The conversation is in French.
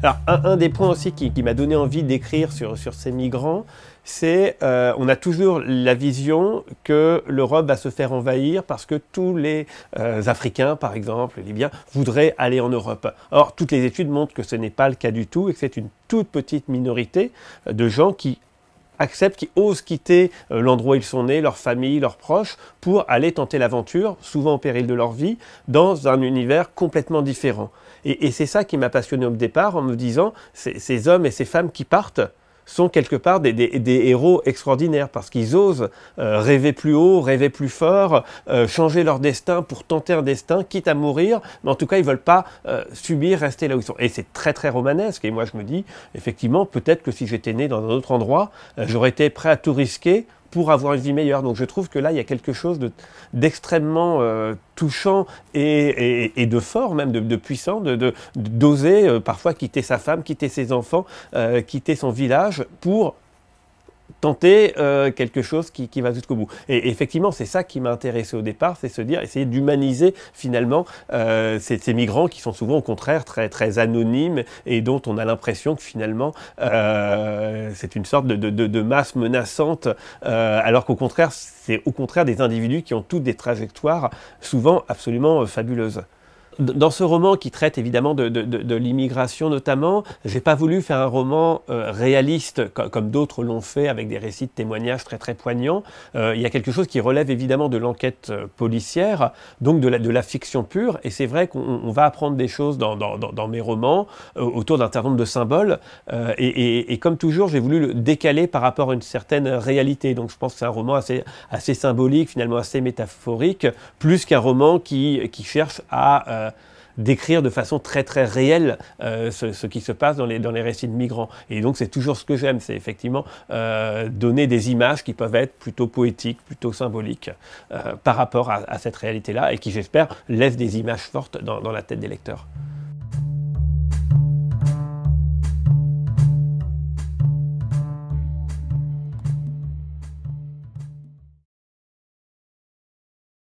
Alors, un des points aussi qui m'a donné envie d'écrire sur ces migrants, c'est on a toujours la vision que l'Europe va se faire envahir parce que tous les Africains, par exemple, les Libyens, voudraient aller en Europe. Or, toutes les études montrent que ce n'est pas le cas du tout et que c'est une toute petite minorité de gens qui acceptent, qui osent quitter l'endroit où ils sont nés, leur famille, leurs proches, pour aller tenter l'aventure, souvent au péril de leur vie, dans un univers complètement différent. Et c'est ça qui m'a passionné au départ, en me disant, ces hommes et ces femmes qui partent sont quelque part des héros extraordinaires, parce qu'ils osent rêver plus haut, rêver plus fort, changer leur destin pour tenter un destin, quitte à mourir, mais en tout cas ils ne veulent pas subir, rester là où ils sont. Et c'est très très romanesque, et moi je me dis, effectivement, peut-être que si j'étais né dans un autre endroit, j'aurais été prêt à tout risquer pour avoir une vie meilleure. Donc je trouve que là, il y a quelque chose d'extrêmement touchant et de fort, même de puissant, d'oser parfois quitter sa femme, quitter ses enfants, quitter son village pour tenter quelque chose qui va jusqu'au bout. Et effectivement, c'est ça qui m'a intéressé au départ, c'est se dire, essayer d'humaniser finalement ces migrants qui sont souvent au contraire très, très anonymes et dont on a l'impression que finalement c'est une sorte de masse menaçante, alors qu'au contraire, c'est au contraire des individus qui ont toutes des trajectoires souvent absolument fabuleuses. Dans ce roman qui traite évidemment de l'immigration notamment, j'ai pas voulu faire un roman réaliste comme d'autres l'ont fait avec des récits de témoignages très très poignants. Il y a quelque chose qui relève évidemment de l'enquête policière, donc de la fiction pure, et c'est vrai qu'on va apprendre des choses dans mes romans autour d'un certain nombre de symboles, et comme toujours j'ai voulu le décaler par rapport à une certaine réalité, donc je pense que c'est un roman assez symbolique, finalement assez métaphorique, plus qu'un roman qui cherche à décrire de façon très très réelle ce qui se passe dans les récits de migrants. Et donc c'est toujours ce que j'aime, c'est effectivement donner des images qui peuvent être plutôt poétiques, plutôt symboliques par rapport à cette réalité-là et qui j'espère laissent des images fortes dans la tête des lecteurs.